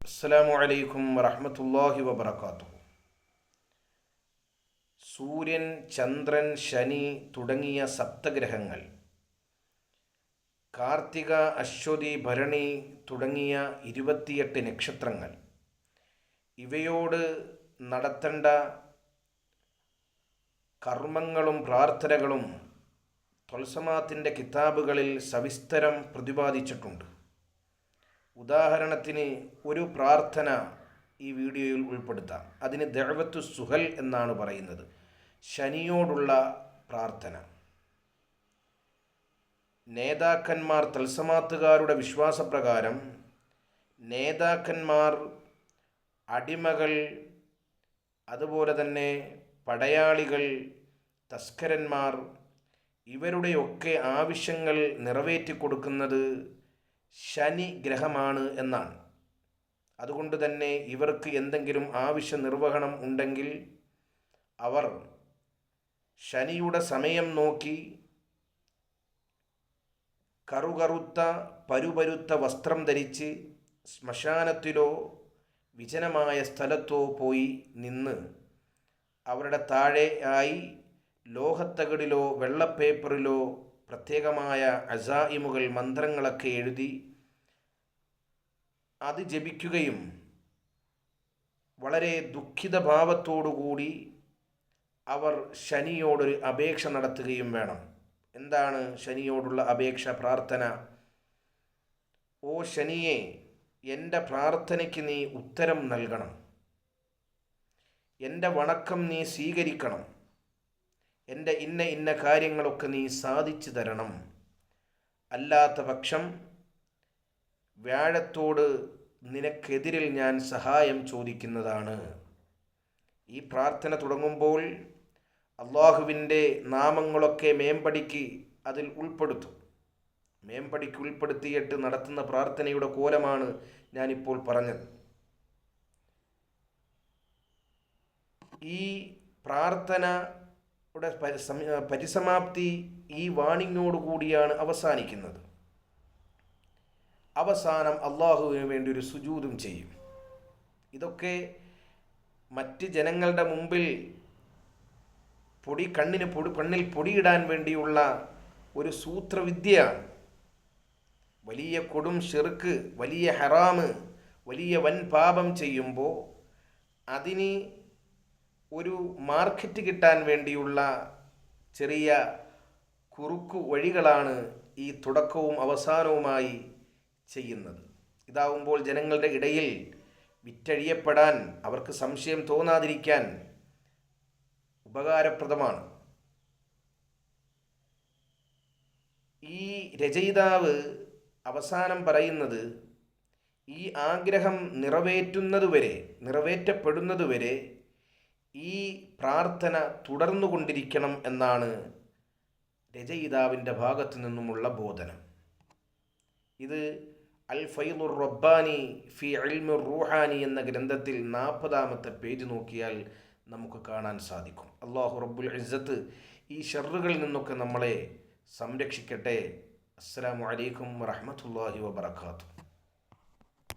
അസ്സലാമു അലൈക്കും വറഹ്മത്തുള്ളാഹി വബറകാതുഹു. സൂര്യൻ, ചന്ദ്രൻ, ശനി തുടങ്ങിയ സപ്തഗ്രഹങ്ങൾ, കാർത്തിക, അശ്വതി, ഭരണി തുടങ്ങിയ 28 നക്ഷത്രങ്ങൾ, ഇവയോട് നടത്തേണ്ട കർമ്മങ്ങളും പ്രാർത്ഥനകളും ത്വൽസമാത്തിൻ്റെ കിതാബുകളിൽ സവിസ്തരം പ്രതിപാദിച്ചിട്ടുണ്ട്. ഉദാഹരണത്തിന് ഒരു പ്രാർത്ഥന ഈ വീഡിയോയിൽ ഉൾപ്പെടുത്താം. അതിന് ദഅവത്തു സുഹൽ എന്നാണ് പറയുന്നത്, ശനിയോടുള്ള പ്രാർത്ഥന. നേതാക്കന്മാർ, തൽസമാത്തുകാരുടെ വിശ്വാസപ്രകാരം നേതാക്കന്മാർ, അടിമകൾ, അതുപോലെ തന്നെ പടയാളികൾ, തസ്കരന്മാർ, ഇവരുടെയൊക്കെ ആവശ്യങ്ങൾ നിറവേറ്റിക്കൊടുക്കുന്നത് ശനി ഗ്രഹമാണ് എന്നാണ്. അതുകൊണ്ട് തന്നെ ഇവർക്ക് എന്തെങ്കിലും ആവശ്യ നിർവഹണം ഉണ്ടെങ്കിൽ അവർ ശനിയുടെ സമയം നോക്കി കറുകറുത്ത പരുപരുത്ത വസ്ത്രം ധരിച്ച് ശ്മശാനത്തിലോ വിജനമായ സ്ഥലത്തോ പോയി നിന്ന് അവരുടെ താഴെ ആയി ലോഹത്തകിടിലോ വെള്ളപ്പേപ്പറിലോ പ്രത്യേകമായ അസായിമുകൾ, മന്ത്രങ്ങളൊക്കെ എഴുതി അത് ജപിക്കുകയും വളരെ ദുഃഖിത ഭാവത്തോടുകൂടി അവർ ശനിയോടൊരു അപേക്ഷ നടത്തുകയും വേണം. എന്താണ് ശനിയോടുള്ള അപേക്ഷ, പ്രാർത്ഥന? ഓ ശനിയെ, എൻ്റെ പ്രാർത്ഥനയ്ക്ക് നീ ഉത്തരം നൽകണം, എൻ്റെ വണക്കം നീ സ്വീകരിക്കണം, എൻ്റെ ഇന്ന കാര്യങ്ങളൊക്കെ നീ സാധിച്ചു തരണം. അല്ലാത്ത പക്ഷം വ്യാഴത്തോട് നിനക്കെതിരിൽ ഞാൻ സഹായം ചോദിക്കുന്നതാണ്. ഈ പ്രാർത്ഥന തുടങ്ങുമ്പോൾ അള്ളാഹുവിൻ്റെ നാമങ്ങളൊക്കെ മേമ്പടിക്ക് അതിൽ ഉൾപ്പെടുത്തും. മേമ്പടിക്ക് ഉൾപ്പെടുത്തിയിട്ട് നടത്തുന്ന പ്രാർത്ഥനയുടെ കോലമാണ് ഞാനിപ്പോൾ പറഞ്ഞത്. ഈ പ്രാർത്ഥനയുടെ പരിസമാപ്തി ഈ വാണിങ്ങോട് കൂടിയാണ് അവസാനിക്കുന്നത്. അവസാനം അള്ളാഹുവിന് വേണ്ടി ഒരു സുജൂദും ചെയ്യും. ഇതൊക്കെ മറ്റ് ജനങ്ങളുടെ മുമ്പിൽ കണ്ണിൽ പൊടിയിടാൻ വേണ്ടിയുള്ള ഒരു സൂത്രവിദ്യയാണ്. വലിയ കൊടും ഷിർക്ക്, വലിയ ഹറാമ്, വലിയ വൻ പാപം ചെയ്യുമ്പോൾ അതിന് ഒരു മാർക്കറ്റ് കിട്ടാൻ വേണ്ടിയുള്ള ചെറിയ കുറുക്കു വഴികളാണ് ഈ തുടക്കവും അവസാനവുമായി ചെയ്യുന്നത്. ഇതാവുമ്പോൾ ജനങ്ങളുടെ ഇടയിൽ വിറ്റഴിയപ്പെടാൻ, അവർക്ക് സംശയം തോന്നാതിരിക്കാൻ ഉപകാരപ്രദമാണ്. ഈ രചയിതാവ് അവസാനം പറയുന്നത്, ഈ ആഗ്രഹം നിറവേറ്റപ്പെടുന്നതുവരെ ഈ പ്രാർത്ഥന തുടർന്നുകൊണ്ടിരിക്കണം എന്നാണ് രചയിതാവിൻ്റെ ഭാഗത്തു നിന്നുമുള്ള ബോധനം. ഇത് അൽ ഫൈദുർ റബ്ബാനി ഫി ഇൽമിർ റൂഹാനി എന്ന ഗ്രന്ഥത്തിൽ 40-ാമത്തെ പേജ് നോക്കിയാൽ നമുക്ക് കാണാൻ സാധിക്കും. അല്ലാഹു റബ്ബുൽ ഇസ്സത്ത് ഈ ഷർറുകളിൽ നിന്നൊക്കെ നമ്മളെ സംരക്ഷിക്കട്ടെ. അസ്സലാമു അലൈക്കും വറഹ്മത്തുള്ളാഹി വബറകാതുഹു.